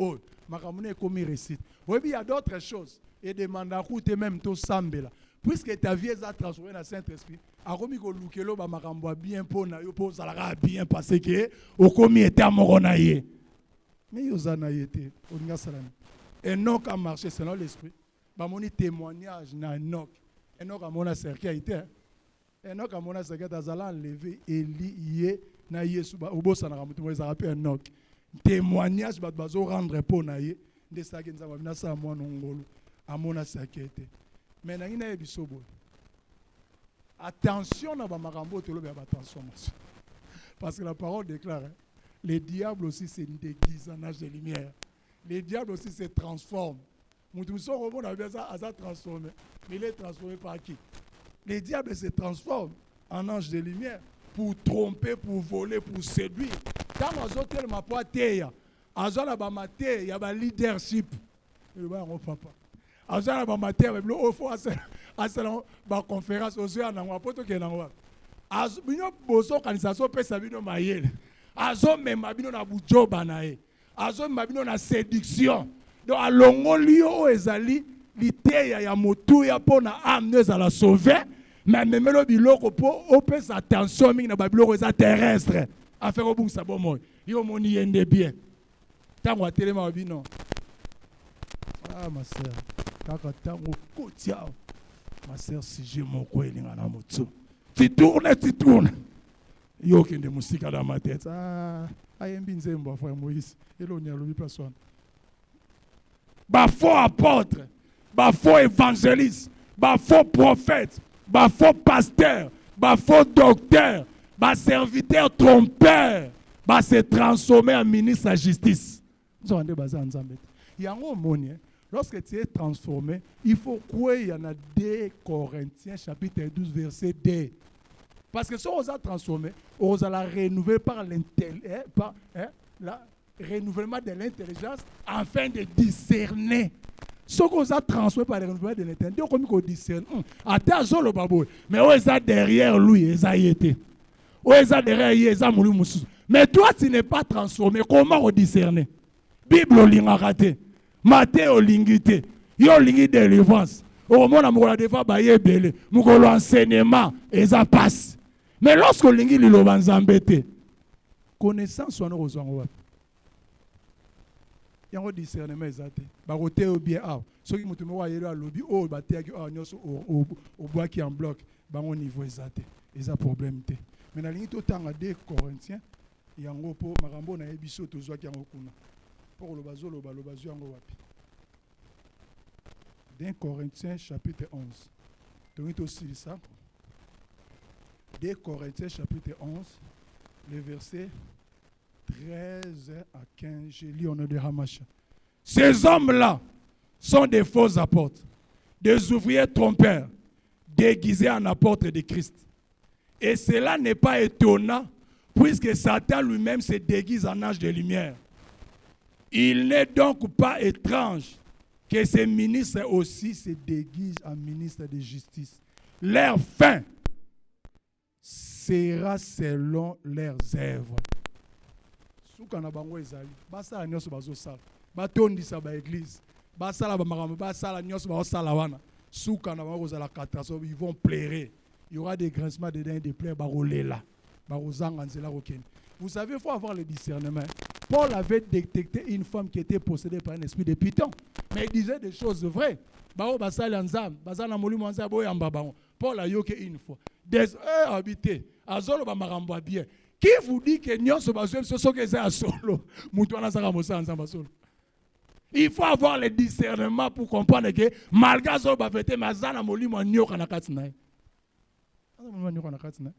ma a commis récite. Oui, il y a d'autres choses. Et demande à côté même tout sambela. Puisque ta vie est transformée dans le Saint-Esprit, a commis que l'ukelo ba makambo bien pour na yo pour ça bien parce que au commis était à moronaye. Mais yo zanayete, on nga salami. Enoch a marché selon l'esprit. Ba moni témoignage na Enoch. Enoch a mona cercueil. Enoch a mona cercueil azala enlever Eli yé na Yesu ba obosa na ramutu mo ezarape Enoch. Témoignage bat bazo rendre pour na ye de ça que nous avons na sa mo ngolo a mona cercueil. Mais na ngina ebisobo. Attention na ba makambo to lobe ba transformation. Parce que la parole déclare les diables aussi se déguisent en âge de lumière. Les diables aussi se transforment. Moutousson Robon a bien ça transformé. Mais il est transformé par qui? Les diables se transforment en ange de lumière pour tromper, pour voler, pour séduire. Quand on a tellement pas terre, on a ba maté, il y a ba leadership. Et ben on papa. azala ba matière blo au fond asala ba conférence ozoya nango poto ke nango az bino boso kanisa so pesa bino mayele azo mema bino na bujoba na ye azo mema bino na séduction donc alongoli o ezali liteya ya motuya pona amener à la sauver mais memelo biloko po opesa attention mingi na babiloko eza terrestre affaire obungisa bomo yo moni yende bien tango atelema bino ah ma sœur kaka tango kotia ma sœur sujet moko elinga na motu tu tournes yo kende musika dans ma tête ayembi nzembo frère Moïse eloni alobi personne ba faux apôtre ba faux évangéliste ba faux prophète ba faux pasteur ba faux docteur ba serviteur trompeur ba se transformer en ministre de justice nzonde baza nzambe yango moni lorsque tu es transformé il faut quoi il y en a 2 Corinthiens chapitre 12 verset 2 parce que si on a transformé on va la renouveler par renouvellement de l'intelligence afin de discerner. Ce qu'on a transformé par le renouvellement de l'intelligence, comme on discerne. Attends, le babo. Mais on est derrière lui, ils ont été. On est derrière lui, ils ont été. Mais toi, tu n'es pas transformé. Comment on discerne? Bible, on l'a raté. Matthieu, on l'a raté. Yo lingi délivrance. Au moment où on a des fois baillé belé, nous avons l'enseignement et ça passe. Mais lorsque lingi lilo banzambete, connaissance on a besoin. Yango discernement ezate. Ba roté ou bien ah. Ceux qui mutumo wa yelo lobby o ba te ah nyoso au bois qui en bloc, ba on niveau ezate. Eza problème te. Mais na lingi to tanga 2 Corinthiens, yango po makambo na yebiso to zwa ki yango kuna. Pour le bazo lo bazo yango wapi. 2 Corinthiens chapitre 11. Donc aussi ça. 2 Corinthiens chapitre 11, le verset 13 à 15. Je lis au nom de Hamacha. Ces hommes-là sont des faux apôtres, des ouvriers trompeurs, déguisés en apôtres de Christ. Et cela n'est pas étonnant, puisque Satan lui-même se déguise en ange de lumière. Il n'est donc pas étrange que ces ministres aussi se déguisent en ministres de justice. Leur fin sera selon leurs œuvres. Soukana bango ezali, basala nyoso bazosala, batondisa ba église, basala ba makambo, basala nyoso bazosala wana. Soukana bango kozala catastrophe, ils vont pleurer. Il y aura des grincements de dents et des plaies barolela, barozanga nzela kokeni. Vous savez, il faut avoir le discernement. Paul avait détecté une femme qui était possédée par un esprit de python. Mais il disait des choses vraies. Paul a yoke une fois. Des heures habitées. Azolo ba maramba bien. Qui vous dit que nyon so bazou so que c'est à solo? Mutwana saka mosa ensemble solo. Il faut avoir le discernement pour comprendre que malgré so ba fete mazana molimo nyoka na katina. Azana nyoka na katina.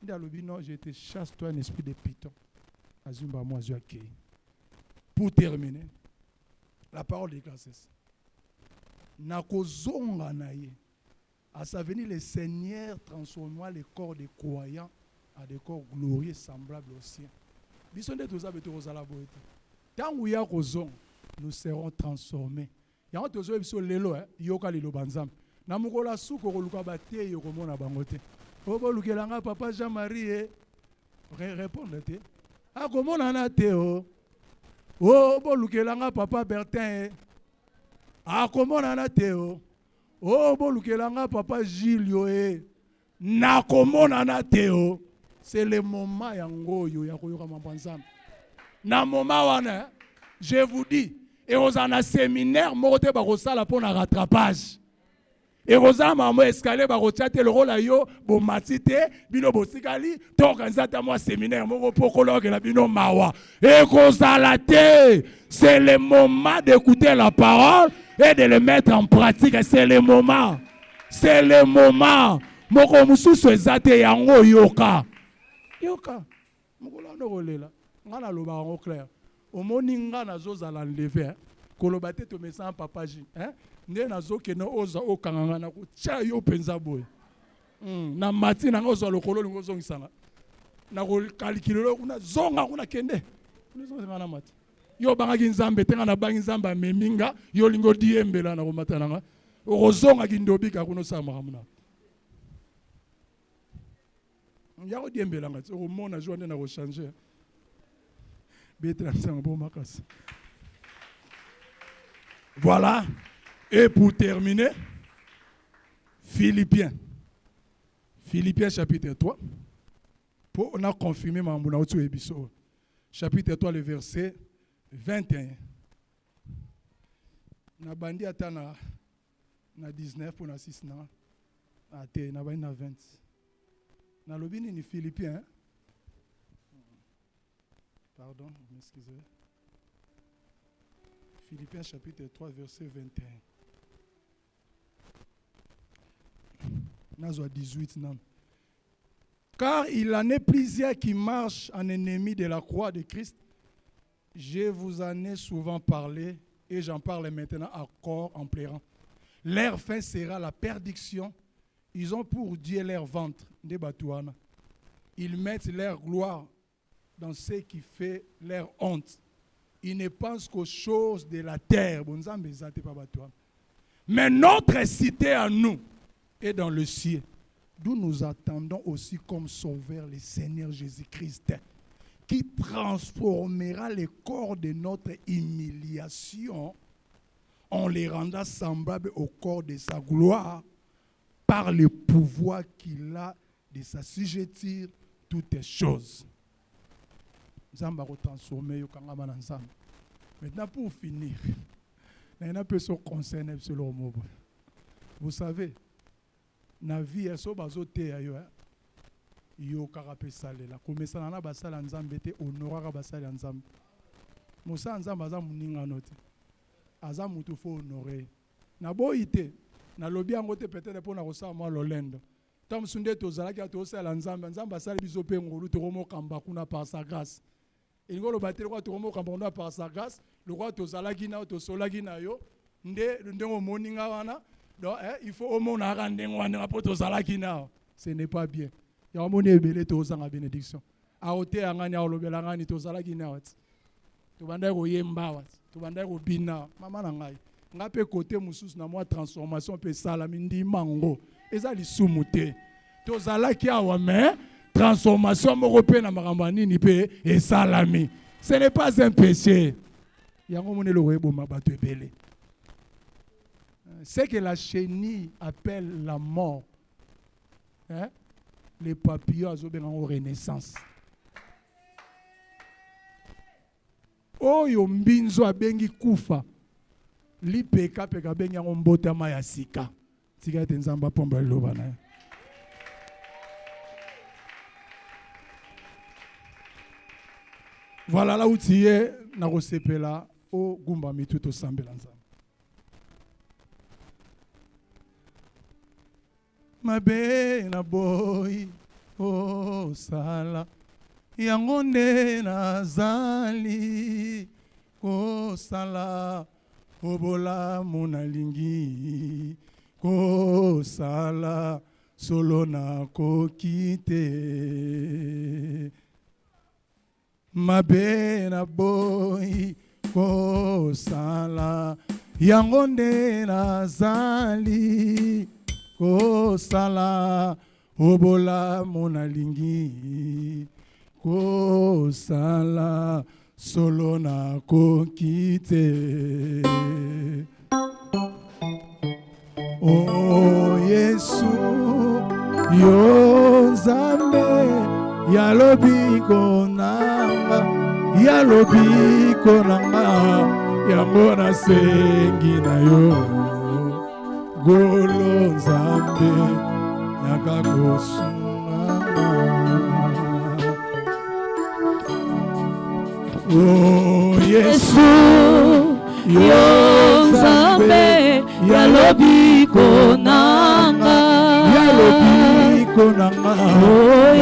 Non, je te chasse toi un esprit de python. Pour terminer, la parole de grâce. Nakozonga naye. À sa venue, le Seigneur transformera les corps des croyants à des corps glorieux semblables aux siens. Tant où il y a raison, nous serons transformés. Il y a un tozo biso lelo yoka lelo banzam. Na mukola suko koluka bate yokomona bangote. Obo lukelanga papa Jean-Marie répondre te. Ah comment on a te oh. Obo lukelanga papa Bertin. Ah comment on a te oh. Obo lukelanga papa Gilio na comment on a te oh. C'est le moment yango yo ya koyoka mambanzam. Na moment wana je vous dis et on a séminaire mokote ba kosala pour na rattrapage. Et Rosama m'a escalé par le rôle à yo, bon matite, bino bosikali, t'organisateur moi séminaire, mon pokologue la bino mawa. Et Rosalate, c'est le moment d'écouter la parole et de le mettre en pratique. C'est le moment. C'est le moment. Moko mususu ezate yango yoka. Yoka. Moko la no rolela. Ngana loba en clair. Au moninga na zoza l'enlever. Kolobate to mesa papa ji, hein? Ne nazoke na oza okanganga na kutia yo penza boy. Na mati na oza lokolo ngozongisanga. Na ko calculer kuna zonga kuna kende. Zonga na mati. Yo bangaki nzambe tenga na bangi nzamba meminga yo lingo diembela na komatananga. Orozonga kindobika kuno samaramuna. Yako diembela ngati okomona journée na ko changer. Voilà. Et pour terminer, Philippiens chapitre 3. On a confirmé chapitre 3, le verset 21. Na bandi atana na 19 pour na 6 na ate na bandi na 20. Na lobini ni Philippiens. Pardon, m'excusez. Philippiens chapitre 3, verset 21. Nazo 18 non. Car il en est plusieurs qui marchent en ennemis de la croix de Christ. Je vous en ai souvent parlé et j'en parle maintenant encore en pleurant. Leur fin sera la perdition. Ils ont pour Dieu leur ventre, des batouana. Ils mettent leur gloire dans ce qui fait leur honte. Ils ne pensent qu'aux choses de la terre. Mais notre cité à nous est dans le ciel, d'où nous attendons aussi comme sauveur le Seigneur Jésus-Christ, qui transformera le corps de notre humiliation en les rendant semblables au corps de sa gloire par le pouvoir qu'il a de s'assujettir toutes choses. Maintenant, pour finir, il y a un peu sur concerne selon moi. Vous savez, na vie est so bazote ayo yo karape salela komesana na basala nzambe te honorara basala nzambe musa nzambe aza muninga note aza mutu fo honorer na boyite na lobi yango te peut-être pour na kosala mwa lolendo tam sunde tozalaki atosala nzambe nzambe asala biso pe ngolu to komo kamba kuna par sa grâce ingolo batelo kwa to komo kamba kuna par sa grâce le roi tozalaki na to solaki na yo ndengo moninga wana. Donc, il faut au moins ce n'est pas bien. Il y a un monde qui a bénédiction. A ôté à ngani a olobela ngani to zala kinawat. To banda ko yemba wat. To banda ko bina. Mama na ngai. Ngape côté mususu na moi transformation pe sala mindi mango. Eza li sumute. To zala ki awa mais transformation moko pe na makambo nini pe e salami. Ce n'est pas un péché. Yango monelo webo mabato ebele. Ce que la chenille appelle la mort, hein? Les papillons ont en renaissance. Oyo mbinzo abengi kufa, li peka peka bengi yango mbotama ya sika. Sika ete nzamba pomba loba na. Voilà là où tu es, na kosepela o gumba mitu to sambela nzamba. Mabe na boy o sala yango nde nazali kosala obola monalingi kosala solo na kokite mabe na boy kosala yango nde nazali kosala obola monalingi kosala solo na kokite. Oh Yesu yo nzambe yalobi konanga yango nasengi na yo golo nzambe yaka kosunga. Oh Yesu yo nzambe yalobi konanga oh